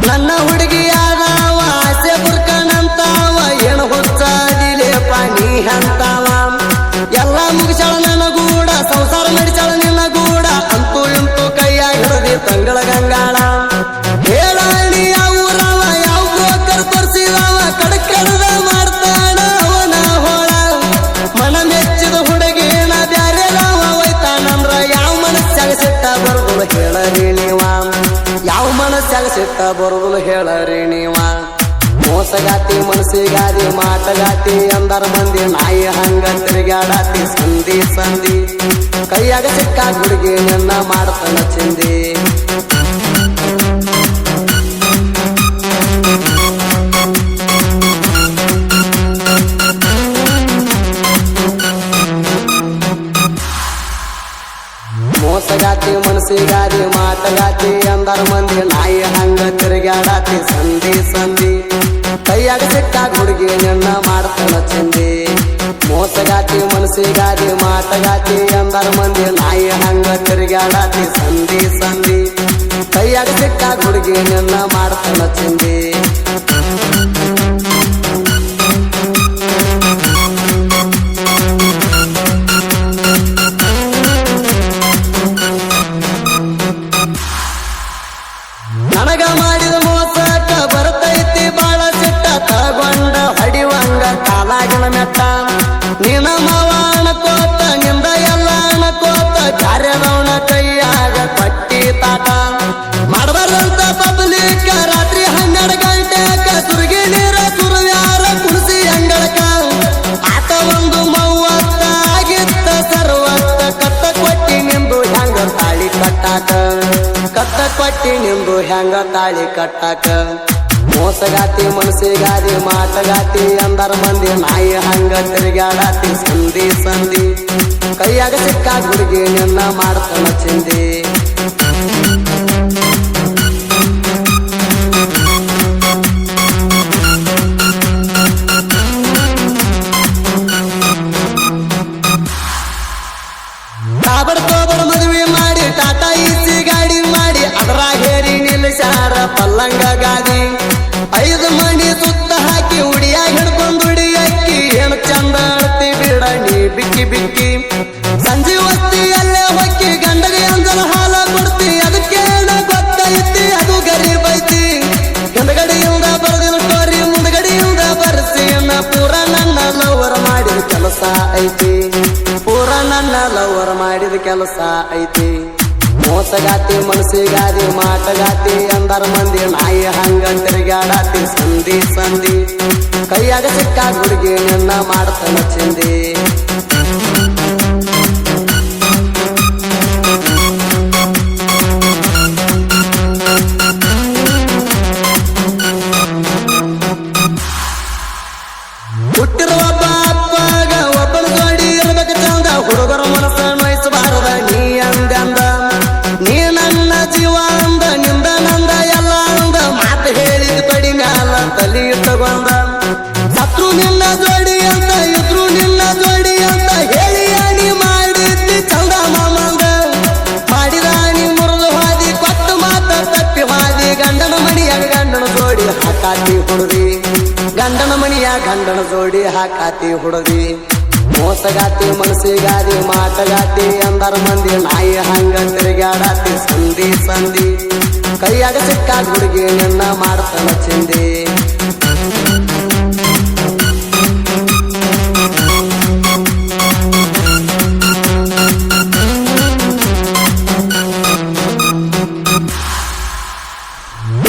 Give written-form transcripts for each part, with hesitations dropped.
ನನ್ನ ಹುಡುಗಿಯಾದವ ಆಸೆ ಬುರ್ಕನಂತಾವ ಏನು ಹುಚ್ಚಾದಿಲೆ ಪಾನಿ ಅಂತಾವ ಎಲ್ಲ ಮುಗಿಸಾಳ ನನ್ನ ಗೂಡ ಸಂಸಾರ ನಡಿಸಾಳ ನಿನ್ನ ಗೂಡ ಅಂತೂ ಇಂತೂ ಕೈಯಾಗ ಹಿಡದಿ ತಂಗಳ ಗಂಗಾಳ ಹೇಳಾಣಿ ಯಾವ ಊರವ ಯಾವ ಬ್ರೋಕರ್ ತೋರಿಸಿದವ ಕಡಕಡದ ಮಾಡ್ತಾನ ಅವನ ಹೋಳ ಮನ ಮೆಚ್ಚಿದ ಹುಡುಗಿನ ಬ್ಯಾರೆದವ ಒಯ್ತಾನಂದ್ರ ಯಾವ ಮನಸ್ಸಾಗ ಸಿಟ್ಟ ಬರುದಿಲ್ಲ ಹೇಳರಿ ನೀವ ಯಾವ ಮನಸ್ಸಾಗ ಸಿಟ್ಟ ಬರುದಿಲ್ಲ ಹೇಳರಿ ನೀವ ಮೋಸಗಾತಿ ಮನಸ್ಸಿಗಾದಿ ಮಾಟಗಾತಿ ಅಂದರ ಮಂದಿ ನಾಯಿ ಹಂಗ ತಿರುಗಾಡಾತಿ ಸಂಧಿ ಸಂಧಿ ಕೈಯಾಗ ಸಿಕ್ಕ ಹುಡುಗಿ ನಿನ್ನ ಮಾಡ್ತಾನ ಚಿಂದಿ ಮೋಸಗಾತಿ ಮನಸ್ಸಿಗಾದಿ ಮಾಟಗಾತಿ ಅಂದರ ಮಂದಿ ನಾಯಿ ಹಂಗ ತಿರುಗಾಡಾತಿ ಸಂಧಿ ಸಂಧಿ ಕೈಯಾಗ ಸಿಕ್ಕ ಹುಡುಗಿ ನಿನ್ನ ಮಾಡ್ತಾನ ಚಿಂದಿ ಮೋಸಗಾತಿ ಮನಸ್ಸಿಗಾದಿ ಮಾಟಗಾತಿ ಅಂದರ ಮಂದಿ ನಾಯಿ ಹಂಗ ತಿರುಗಾಡಾತಿ ಸಂಧಿ ಸಂಧಿ ಕೈಯಾಗ ಸಿಕ್ಕ ಹುಡುಗಿ ನಿನ್ನ ಮಾಡ್ತಾನ ಚಿಂದಿ ನನಗ ಮಾಡಿದ ಮೋಸಕ್ಕ ಬರ್ತೈತಿ ಬಾಳ ಸಿಟ್ಟ ತಗೊಂಡ ಹೊಡಿವಂಗ ಕಾಲಾಗಿನ ಮೆಟ್ಟ ನಿನ್ನ ಮಾವ ಅಣಕೋತ ನಿಂದ ಎಲ್ಲ ಅಣಕೋತ ಕಾರ್ಯದವನ ಕೈಯಾಗ ಪಟ್ಟಿ ತಾಟ ಮಾಡಬಾರ್ದಂತ ಪಬ್ಲಿಕ್ ರಾತ್ರಿ 12 ಗಂಟೆಕ ಸುರ್ಗಿ ನೀರ ಸುರುವ್ಯಾರ ಕುಣಸಿ ಅಂಗಳಕ ಆತ ಒಂದು 30 ಆಗಿತ್ತ ಸರ್ವತ್ತ ಕತ್ತ ಕೊಟ್ಟಿ ನಿಂದು ಹೆಂಗ ತಾಳಿ ಕಟ್ಟಾಕ ಕತ್ತ ಕೊಟ್ಟಿ ನಿಂದು ಹೆಂಗ ತಾಳಿ ಕಟ್ಟಾಕ ಮೋಸಗಾತಿ ಮನಸ್ಸಿಗಾದಿ ಮಾಟಗಾತಿ ಅಂದರ ಮಂದಿ ನಾಯಿ ಹಂಗ ತಿರುಗಾಡಾತಿ ಸಂಧಿ ಸಂಧಿ ಕೈಯಾಗ ಸಿಕ್ಕ ಹುಡುಗಿ ನಿನ್ನ ಮಾಡ್ತಾನ ಚಿಂದಿ ತಾಬಡ್ಕೋಬಡ ಮದುವೆ ಮಾಡಿ ಟಾಟಾ ಈಸಿ ಗಾಡಿ ಮಾಡಿ ಅದ್ರಾಗ ಹೇರಿ ನಿಲ್ಲಿಸ್ಯಾರ ಪಲ್ಲಂಗ ಗಾದಿ 5 ಮಣಿ ಸುತ್ತ ಹಾಕಿ ಉಡಿಯಾಗ ಹಿಡ್ಕೊಂಡು ಉಡಿಯಕ್ಕಿ ಏನು ಚಂದ ಅಳ್ತಿ ಬಿಡ ನೀ ಬಿಕ್ಕಿ ಬಿಕ್ಕಿ ಸಂಜೆ ಹೊತ್ತಿಯಲ್ಲೇ ಹೊಕ್ಕಿ ಗಂಡಗೆ ಅಂಜಲ ಹಾಲ ಕೊಡ್ತಿ ಅದಕ್ಕೇನ ಗೊತ್ತೈತಿ ಅದು ಗರೀಬ್ ಐತಿ ಹಿಂದಗಡಿಯಿಂದ ಬರದಿನ ಸ್ಟೋರಿ ಮುಂದಗಡಿಯಿಂದ ಬರ್ಸಿ ಪೂರ ನನ್ನ ಲವರ್ ಮಾಡಿದ ಕೆಲಸ ಐತಿ ಪೂರ ನನ್ನ ಲವರ್ ಮಾಡಿದ ಕೆಲಸ ಐತಿ ಮೋಸಗಾತಿ ಮನಸ್ಸಿಗಾದಿ ಮಾಟಗಾತಿ ಅಂದರ ಮಂದಿ ನಾಯಿ ಹಂಗ ತಿರುಗಾಡಾತಿ ಸಂಧಿ ಸಂಧಿ ಕೈಯಾಗ ಸಿಕ್ಕ ಹುಡುಗಿ ನಿನ್ನ ಮಾಡ್ತಾನ ಚಿಂದಿ ಹುಟ್ಟಿರುವ ಅಪ್ಪಗ ಒಬ್ಬನ ಜೋಡಿ ಇರ್ಬೇಕು ಚಂದ ಹುಡುಗರ ಮನಸ್ಸ ನೋಯಿಸಬಾರದ ನೀ ಅಂದ ನೀ ನನ್ನ ಜೀವ ಅಂದ ನಿಂದ ನಂದ ಎಲ್ಲ ಅಂದ ಮಾತು ಹೇಳಿದ ಕಡಿ ಮ್ಯಾಲ ತಲಿ ತಗೊಂಡ ಸತ್ರು ನಿನ್ನ ಜೋಡಿ ಅಂತ ಇದ್ರು ನಿನ್ನ ಜೋಡಿ ಅಂತ ಹೇಳಿ ನೀ ಮಾಡಿದ್ದಿ ಚಂದ ಮಾಮಂದ ಮಾಡಿದ ನೀ ಮುರಿದು ಹಾದಿ ಕೊಟ್ಟು ಮಾತ ತಪ್ಪಿ ಹಾದಿ ಗಂಡನ ಮಣಿಯಾಗ ಗಂಡನ ಜೋಡಿ ಹಾಕಾತಿ ಹುಡುಗಿ ಗಂಡನ ಮಣಿಯ ಗಂಡನ ಜೋಡಿ ಹಾಕಾತಿ ಹುಡುಗಿ ಮೋಸಗಾತಿ ಮನಸ್ಸಿಗಾದಿ ಮಾಟಗಾತಿ ಅಂದರ ಮಂದಿ ನಾಯಿ ಹಂಗ ತಿರುಗಾಡಾತಿ ಸಂಧಿ ಸಂಧಿ ಕೈಯಾಗ ಸಿಕ್ಕ ಹುಡುಗಿ ನಿನ್ನ ಮಾಡ್ತಾನ ಚಿಂದಿ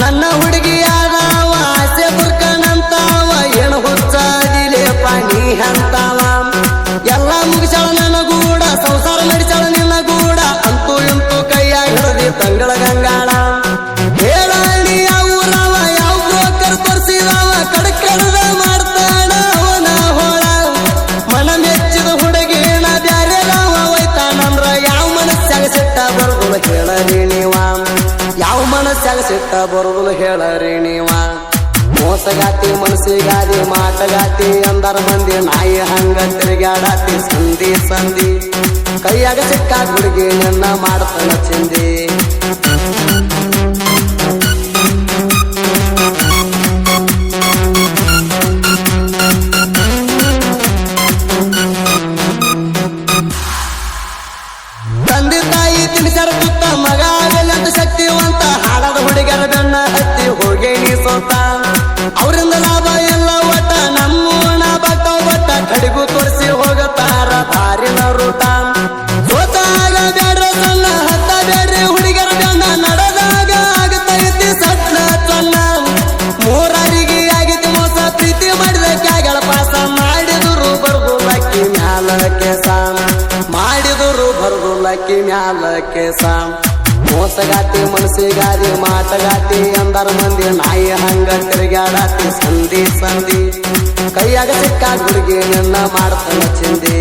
ನನ್ನ ಹುಡುಗಿಯಾದವ ಆಸೆ ಬುರ್ಕನಂತಾವ ಏನು ಹುಚ್ಚಾದಿಲೆ ಪಾನಿ ಅಂತಾವ ಎಲ್ಲ ಮುಗಿಸಾಳ ನನ್ನ ಗೂಡ ಸಂಸಾರ ನಡಿಸಾಳ ನಿನ್ನ ಗೂಡ ಅಂತೂ ಇಂತೂ ಕೈಯಾಗ ಹಿಡದಿ ತಂಗಳ ಗಂಗಾಳ ಹೇಳಾಣಿ ಯಾವ ಊರವ ಯಾವ ಬ್ರೋಕರ್ ತೋರಿಸಿದವ ಕಡಕಡದ ಮಾಡ್ತಾನ ಅವನ ಹೋಳ ಮನ ಮೆಚ್ಚಿದ ಹುಡುಗಿನ ಬ್ಯಾರೆದವ ಒಯ್ತಾನಂದ್ರ ಯಾವ ಮನಸ್ಸಾಗ ಸಿಟ್ಟ ಬರುದಿಲ್ಲ ಹೇಳರಿ ನೀವ ಯಾವ ಮನಸ್ಸಾಗ ಸಿಟ್ಟ ಬರುದಿಲ್ಲ ಹೇಳರಿ ನೀವ ಮೋಸಗಾತಿ ಮನಸ್ಸಿಗಾದಿ ಮಾಟಗಾತಿ ಅಂದರ ಮಂದಿ ನಾಯಿ ಹಂಗ ತಿರುಗಾಡಾತಿ ಸಂಧಿ ಸಂಧಿ ಕೈಯಾಗ ಸಿಕ್ಕ ಹುಡುಗಿ ನಿನ್ನ ಮಾಡ್ತಾನ ಚಿಂದಿ ಕೇಸ ಮೋಸಗಾತಿ ಮನಸ್ಸಿಗಾದಿ ಮಾಟಗಾತಿ ಅಂದರ ಮಂದಿ ನಾಯಿ ಹಂಗ ತಿರುಗಾಡಾತಿ ಸಂಧಿ ಸಂಧಿ ಕೈಯಾಗ ಸಿಕ್ಕ ಹುಡುಗಿ ನಿನ್ನ ಮಾಡ್ತಾನ ಚಿಂದಿ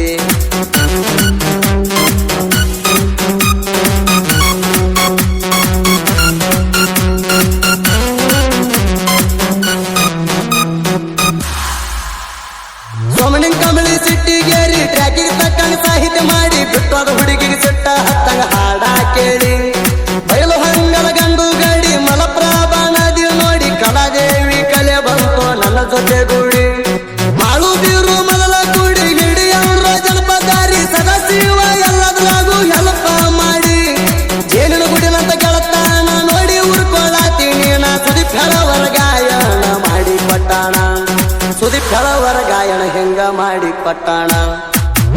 ಸೋಮನಿಂಗ್ ಕಂಬಳಿ ಸಿಟ್ಟಿಗೇರಿ ಟ್ರ್ಯಾಕಿಗೆ ತಕ್ಕಂಗ ಸಾಹಿತ್ಯ ಮಾಡಿ ಬಿಟ್ಟೋದ ಹುಡುಗಿಗೆ ಸಿಟ್ಟ ಹತ್ತಂಗ ಹಾಡ ಕೇಳಿ ಬಯಲು ಹಂಗಲ ಗಂಡು ಗಡಿ ಮಲಪ್ರಭಾ ನದಿ ನೋಡಿ ಕಲಾದೇವಿ ಕಲೆ ಬಂತು ನನ್ನ ಜೊತೆ ಗೂಡಿ ಮಾಳು ಬೀರು ಮೊದಲ ಕೂಡಿ ಹಿಡಿಯವ್ರ ಜನಪದಾರಿ ಸದಾಶಿವ ಎಲ್ಲದ್ರಾಗೂ ಹೆಲ್ಪ ಮಾಡಿ ಜೇನಿನ ಗುಡಿನಂತ ಗೆಳತಾನ ನೋಡಿ ಉರ್ಕೊಳಾತೀನಿ ನಾ ಸುದೀಪ್ ಹೇಳವರ ಗಾಯನ ಮಾಡಿ ಕೊಟ್ಟಾಣ ಸುದೀಪ್ ಹೇಳವರ ಗಾಯನ ಹೆಂಗ ಮಾಡಿ ಕೊಟ್ಟಾಣ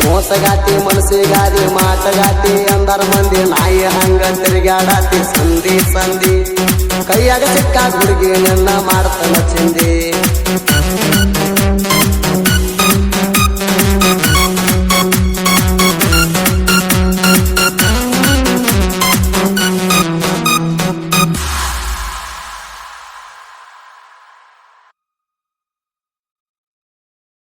ಮೋಸಗಾತಿ ಮನಸ್ಸಿಗಾದಿ ಮಾಟಗಾತಿ ಅಂದರ ಮಂದಿ ನಾಯಿ ಹಂಗ ತಿರುಗಾಡಾತಿ ಸಂಧಿ ಸಂಧಿ ಕೈಯಾಗ ಸಿಕ್ಕ ಹುಡುಗಿ ನಿನ್ನ ಮಾಡ್ತಾನ ಚಿಂದಿ